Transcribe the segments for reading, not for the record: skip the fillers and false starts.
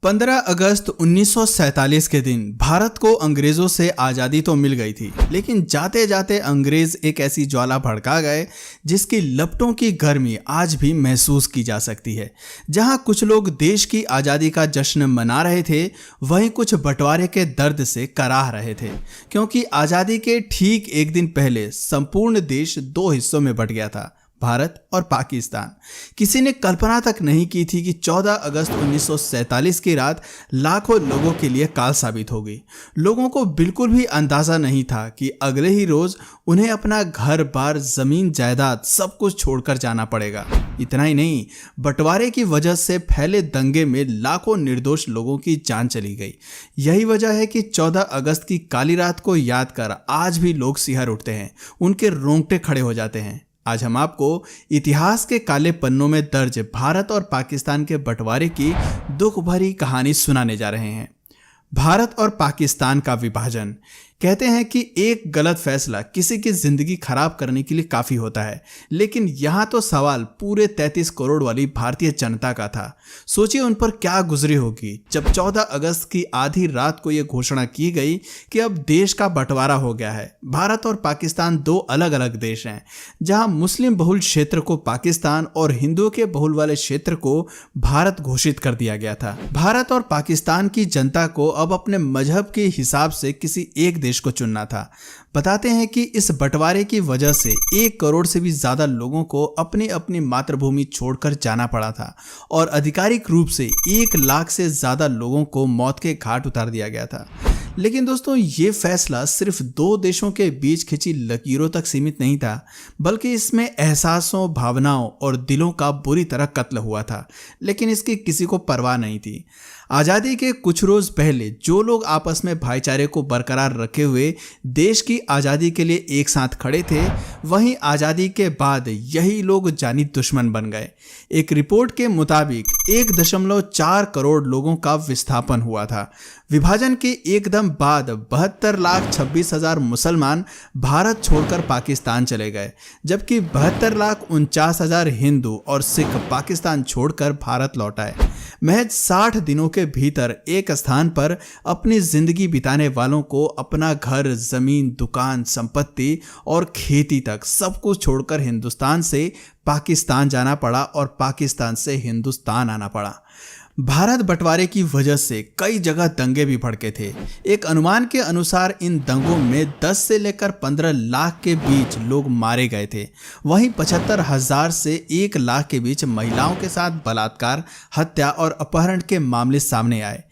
15 अगस्त 1947 के दिन भारत को अंग्रेजों से आज़ादी तो मिल गई थी, लेकिन जाते जाते अंग्रेज एक ऐसी ज्वाला भड़का गए जिसकी लपटों की गर्मी आज भी महसूस की जा सकती है। जहां कुछ लोग देश की आज़ादी का जश्न मना रहे थे, वहीं कुछ बंटवारे के दर्द से कराह रहे थे, क्योंकि आज़ादी के ठीक एक दिन पहले संपूर्ण देश दो हिस्सों में बंट गया था, भारत और पाकिस्तान। किसी ने कल्पना तक नहीं की थी कि 14 अगस्त 1947 की रात लाखों लोगों के लिए काल साबित होगी। लोगों को बिल्कुल भी अंदाजा नहीं था कि अगले ही रोज उन्हें अपना घर बार, जमीन जायदाद सब कुछ छोड़कर जाना पड़ेगा। इतना ही नहीं, बंटवारे की वजह से फैले दंगे में लाखों निर्दोष लोगों की जान चली गई। यही वजह है कि 14 अगस्त की काली रात को याद कर आज भी लोग सिहर उठते हैं, उनके रोंगटे खड़े हो जाते हैं। आज हम आपको इतिहास के काले पन्नों में दर्ज भारत और पाकिस्तान के बंटवारे की दुख भरी कहानी सुनाने जा रहे हैं। भारत और पाकिस्तान का विभाजन। कहते हैं कि एक गलत फैसला किसी की जिंदगी खराब करने के लिए काफी होता है, लेकिन यहां तो सवाल पूरे 33 करोड़ वाली भारतीय जनता का था। सोचिए उन पर क्या गुजरी होगी जब 14 अगस्त की आधी रात को यह घोषणा की गई कि अब देश का बंटवारा हो गया है। भारत और पाकिस्तान दो अलग अलग देश हैं, जहां मुस्लिम बहुल क्षेत्र को पाकिस्तान और हिंदुओं के बहुल वाले क्षेत्र को भारत घोषित कर दिया गया था। भारत और पाकिस्तान की जनता को अब अपने मजहब के हिसाब से किसी एक देश को चुनना था। बताते हैं कि इस बंटवारे की वजह से 1 करोड़ से भी ज्यादा लोगों को अपनी अपनी मातृभूमि छोड़कर जाना पड़ा था और आधिकारिक रूप से 1 लाख से ज्यादा लोगों को मौत के घाट उतार दिया गया था। लेकिन दोस्तों, ये फैसला सिर्फ दो देशों के बीच खिंची लकीरों तक सीमित नहीं था, बल्कि इसमें एहसासों, भावनाओं और दिलों का बुरी तरह कत्ल हुआ था। लेकिन इसकी किसी को परवाह नहीं थी। आज़ादी के कुछ रोज पहले जो लोग आपस में भाईचारे को बरकरार रखे हुए देश की आज़ादी के लिए एक साथ खड़े थे, वहीं आज़ादी के बाद यही लोग जानी दुश्मन बन गए। एक रिपोर्ट के मुताबिक 1.4 करोड़ लोगों का विस्थापन हुआ था। विभाजन के एकदम बाद 72,26,000 मुसलमान भारत छोड़कर पाकिस्तान चले गए, जबकि 72,49,000 हिंदू और सिख पाकिस्तान छोड़कर भारत लौट आए। महज 60 दिनों के भीतर एक स्थान पर अपनी जिंदगी बिताने वालों को अपना घर, जमीन, दुकान, संपत्ति और खेती तक सब कुछ छोड़कर हिंदुस्तान से पाकिस्तान जाना पड़ा और पाकिस्तान से हिंदुस्तान आना पड़ा। भारत बंटवारे की वजह से कई जगह दंगे भी भड़के थे। एक अनुमान के अनुसार इन दंगों में 10 से लेकर 15 लाख के बीच लोग मारे गए थे। वहीं 75,000 से 1 लाख के बीच महिलाओं के साथ बलात्कार, हत्या और अपहरण के मामले सामने आए।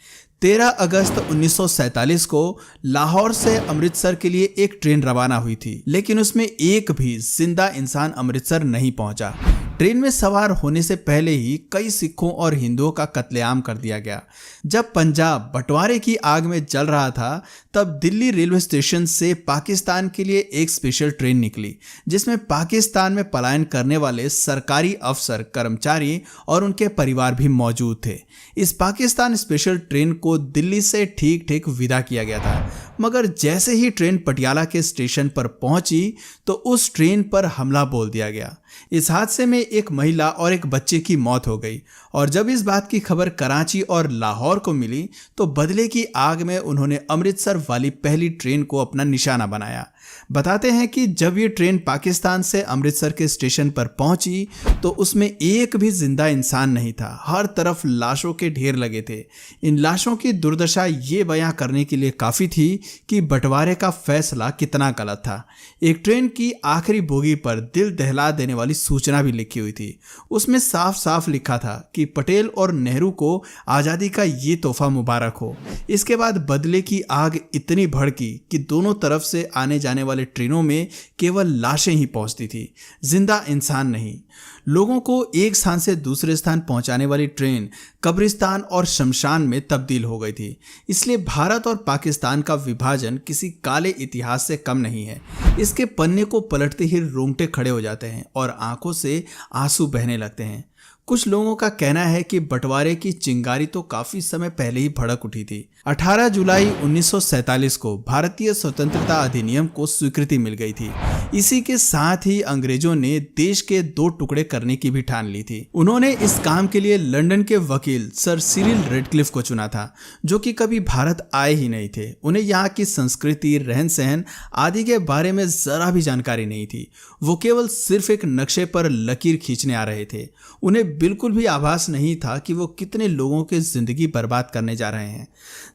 13 अगस्त 1947 को लाहौर से अमृतसर के लिए एक ट्रेन रवाना हुई थी, लेकिन उसमें एक भी जिंदा इंसान अमृतसर नहीं पहुंचा। ट्रेन में सवार होने से पहले ही कई सिखों और हिंदुओं का कत्लेआम कर दिया गया। जब पंजाब बंटवारे की आग में जल रहा था, तब दिल्ली रेलवे स्टेशन से पाकिस्तान के लिए एक स्पेशल ट्रेन निकली, जिसमें पाकिस्तान में पलायन करने वाले सरकारी अफसर, कर्मचारी और उनके परिवार भी मौजूद थे। इस पाकिस्तान स्पेशल ट्रेन को दिल्ली से ठीक ठीक विदा किया गया था, मगर जैसे ही ट्रेन पटियाला के स्टेशन पर पहुंची तो उस ट्रेन पर हमला बोल दिया गया। इस हादसे में एक महिला और एक बच्चे की मौत हो गई, और जब इस बात की खबर कराची और लाहौर को मिली तो बदले की आग में उन्होंने अमृतसर वाली पहली ट्रेन को अपना निशाना बनाया। बताते हैं कि जब ये ट्रेन पाकिस्तान से अमृतसर के स्टेशन पर पहुंची तो उसमें एक भी जिंदा इंसान नहीं था। हर तरफ लाशों के ढेर लगे थे। इन लाशों की दुर्दशा ये बयां करने के लिए काफ़ी थी कि बंटवारे का फैसला कितना गलत था। एक ट्रेन की आखिरी बोगी पर दिल दहला देने वाली सूचना भी लिखी हुई थी। उसमें साफ साफ लिखा था कि पटेल और नेहरू को आज़ादी का ये तोहफा मुबारक हो। इसके बाद बदले की आग इतनी भड़की कि दोनों तरफ से आने जाने वाले ट्रेनों में केवल लाशें ही पहुंचती थी, जिंदा इंसान नहीं। लोगों को एक स्थान से दूसरे स्थान पहुंचाने वाली ट्रेन कब्रिस्तान और शमशान में तब्दील हो गई थी। इसलिए भारत और पाकिस्तान का विभाजन किसी काले इतिहास से कम नहीं है। इसके पन्ने को पलटते ही रोंगटे खड़े हो जाते हैं और आंखों से आंसू बहने लगते हैं। कुछ लोगों का कहना है कि बंटवारे की चिंगारी तो काफी समय पहले ही भड़क उठी थी। 18 जुलाई 1947 को भारतीय स्वतंत्रता अधिनियम को स्वीकृति मिल गई थी। इसी के साथ ही अंग्रेजों ने देश के 2 टुकड़े करने की भी ठान ली थी। उन्होंने इस काम के लिए लंदन के वकील सर सिरिल रेडक्लिफ को चुना था, जो कि कभी भारत आए ही नहीं थे। उन्हें यहाँ की संस्कृति, रहन सहन आदि के बारे में जरा भी जानकारी नहीं थी। वो केवल सिर्फ एक नक्शे पर लकीर खींचने आ रहे थे। उन्हें बिल्कुल भी आभास नहीं था कि वो कितने लोगों की जिंदगी बर्बाद करने जा रहे हैं।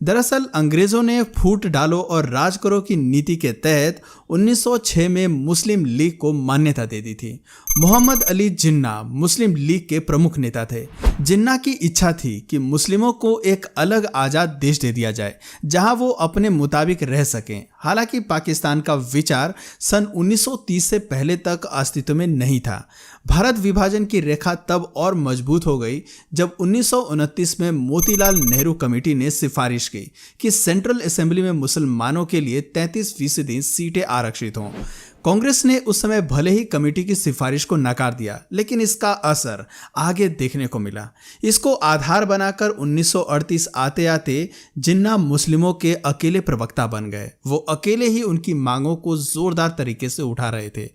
दरअसल अंग्रेजों ने फूट डालो और राज करो की नीति के तहत 1906 में मुस्लिम लीग को मान्यता दे दी थी। मोहम्मद अली जिन्ना मुस्लिम लीग के प्रमुख नेता थे। जिन्ना की इच्छा थी कि मुस्लिमों को एक अलग आजाद देश दे दिया जाए जहां वो अपने मुताबिक रह सकें। हालांकि पाकिस्तान का विचार सन 1930 से पहले तक अस्तित्व में नहीं था। भारत विभाजन की रेखा तब और मजबूत हो गई जब 1929 में मोतीलाल नेहरू कमेटी ने सिफारिश की कि सेंट्रल असेंबली में मुसलमानों के लिए 33% सीटें आरक्षित हों। कांग्रेस ने उस समय भले ही कमेटी की सिफारिश को नकार दिया, लेकिन इसका असर आगे देखने को मिला। इसको आधार बनाकर 1938 आते आते जिन्ना मुस्लिमों के अकेले प्रवक्ता बन गए। वो अकेले ही उनकी मांगों को जोरदार तरीके से उठा रहे थे।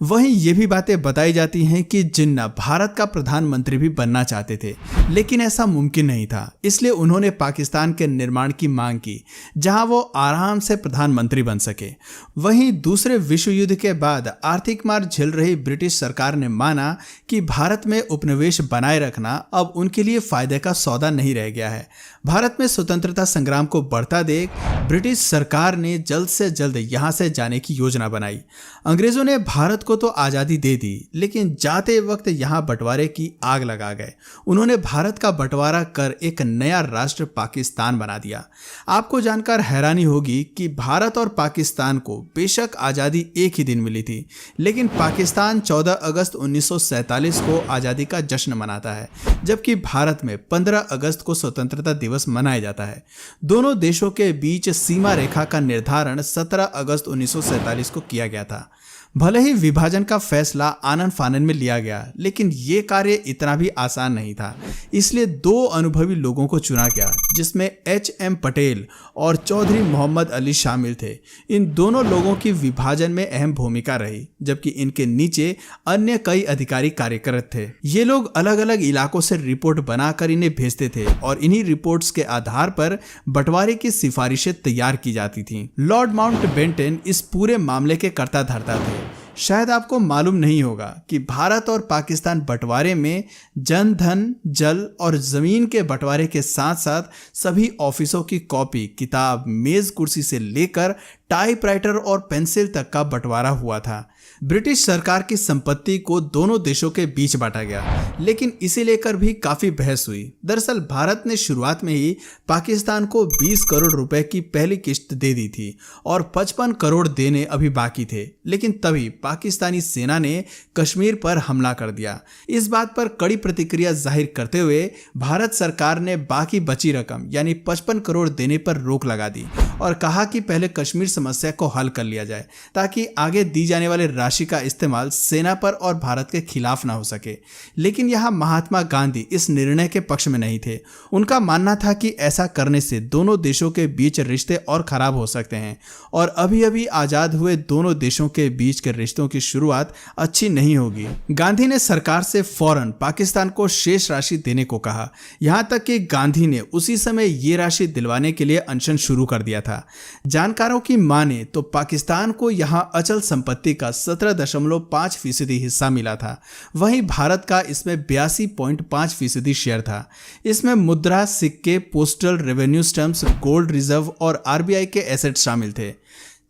वहीं ये भी बातें बताई जाती हैं कि जिन्ना भारत का प्रधानमंत्री भी बनना चाहते थे, लेकिन ऐसा मुमकिन नहीं था। इसलिए उन्होंने पाकिस्तान के निर्माण की मांग की, जहां वो आराम से प्रधानमंत्री बन सके। वहीं दूसरे विश्व युद्ध के बाद आर्थिक मार झेल रही ब्रिटिश सरकार ने माना कि भारत में उपनिवेश बनाए रखना अब उनके लिए फायदे का सौदा नहीं रह गया है। भारत में स्वतंत्रता संग्राम को बढ़ता देख ब्रिटिश सरकार ने जल्द से जल्द यहां से जाने की योजना बनाई। अंग्रेजों ने भारत को तो आजादी दे दी, लेकिन जाते वक्त यहां बंटवारे की आग लगा गए। उन्होंने भारत का बंटवारा कर एक नया राष्ट्र पाकिस्तान बना दिया। आपको जानकर हैरानी होगी कि भारत और पाकिस्तान को बेशक आजादी एक ही दिन मिली थी, लेकिन पाकिस्तान 14 अगस्त 1947 को आजादी का जश्न मनाता है, जबकि भारत में 15 अगस्त को स्वतंत्रता दिवस मनाया जाता है। दोनों देशों के बीच सीमा रेखा का निर्धारण 17 अगस्त 1947 को किया गया था। भले ही विभाजन का फैसला आनन फानन में लिया गया, लेकिन ये कार्य इतना भी आसान नहीं था। इसलिए 2 अनुभवी लोगों को चुना गया, जिसमें HM पटेल और चौधरी मोहम्मद अली शामिल थे। इन दोनों लोगों की विभाजन में अहम भूमिका रही, जबकि इनके नीचे अन्य कई अधिकारी कार्यरत थे। ये लोग अलग अलग इलाकों से रिपोर्ट बनाकर इन्हें भेजते थे और इन्हीं रिपोर्ट्स के आधार पर बंटवारे की सिफारिशें तैयार की जाती थीं। लॉर्ड माउंटबेटन इस पूरे मामले के कर्ता धर्ता थे। शायद आपको मालूम नहीं होगा कि भारत और पाकिस्तान बंटवारे में जन धन, जल और जमीन के बंटवारे के साथ साथ सभी ऑफिसों की कॉपी, किताब, मेज कुर्सी से लेकर टाइपराइटर और पेंसिल तक का बंटवारा हुआ था। ब्रिटिश सरकार की संपत्ति को दोनों देशों के बीच बांटा गया, लेकिन इसे लेकर भी काफी बहस हुई। दरअसल भारत ने शुरुआत में ही पाकिस्तान को 20 करोड़ रुपए की पहली किश्त दे दी थी और 55 करोड़ देने अभी बाकी थे, लेकिन तभी पाकिस्तानी सेना ने कश्मीर पर हमला कर दिया। इस बात पर कड़ी प्रतिक्रिया जाहिर करते हुए भारत सरकार ने बाकी बची रकम यानी 55 करोड़ देने पर रोक लगा दी और कहा कि पहले कश्मीर समस्या को हल कर लिया जाए, ताकि आगे दी जाने वाले राशि का इस्तेमाल सेना पर और भारत के खिलाफ ना हो सके। लेकिन यहाँ महात्मा गांधी इस निर्णय के पक्ष में नहीं थे। उनका मानना था कि ऐसा करने से दोनों देशों के बीच रिश्ते और खराब हो सकते हैं और अभी अभी आजाद हुए दोनों देशों के बीच के रिश्तों की शुरुआत अच्छी नहीं होगी। गांधी ने सरकार से फौरन पाकिस्तान को शेष राशि देने को कहा। यहाँ तक कि गांधी ने उसी समय ये राशि दिलवाने के लिए अनशन शुरू कर दिया था। जानकारों की माने तो पाकिस्तान को यहाँ अचल संपत्ति का 17.5% हिस्सा मिला था। वहीं भारत का इसमें 82.5% शेयर था। इसमें मुद्रा, सिक्के, postal revenue stamps, gold reserve और RBI के एसेट शामिल थे।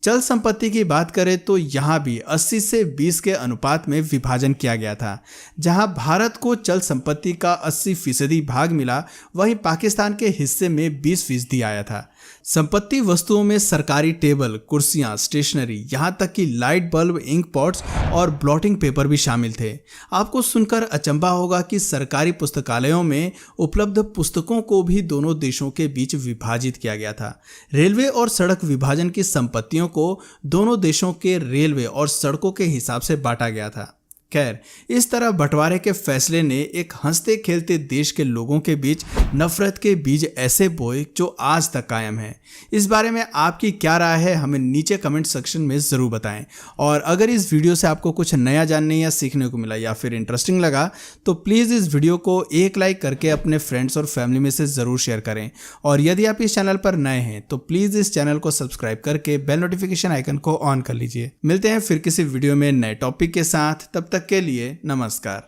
चल संपत्ति की बात करें तो यहाँ भी 80 से 20 के अनुपात में विभाजन किया गया था। जहाँ भारत को चल संपत्ति का 80% भाग मिला, वहीं पाकिस्तान के हिस्से में 20% आया था। संपत्ति वस्तुओं में सरकारी टेबल, कुर्सियां, स्टेशनरी, यहाँ तक कि लाइट बल्ब, इंक पॉट्स और ब्लॉटिंग पेपर भी शामिल थे। आपको सुनकर अचंभा होगा कि सरकारी पुस्तकालयों में उपलब्ध पुस्तकों को भी दोनों देशों के बीच विभाजित किया गया था। रेलवे और सड़क विभाजन की संपत्तियों को दोनों देशों के रेलवे और सड़कों के हिसाब से बांटा गया था। खैर, इस तरह बंटवारे के फैसले ने एक हंसते खेलते देश के लोगों के बीच नफरत के बीज ऐसे बोए जो आज तक कायम है। इस बारे में आपकी क्या राय है, हमें नीचे कमेंट सेक्शन में ज़रूर बताएं। और अगर इस वीडियो से आपको कुछ नया जानने या सीखने को मिला या फिर इंटरेस्टिंग लगा तो प्लीज़ इस वीडियो को एक लाइक करके अपने फ्रेंड्स और फैमिली में से ज़रूर शेयर करें। और यदि आप इस चैनल पर नए हैं तो प्लीज़ इस चैनल को सब्सक्राइब करके बेल नोटिफिकेशन आइकन को ऑन कर लीजिए। मिलते हैं फिर किसी वीडियो में नए टॉपिक के साथ, तब तक के लिए नमस्कार।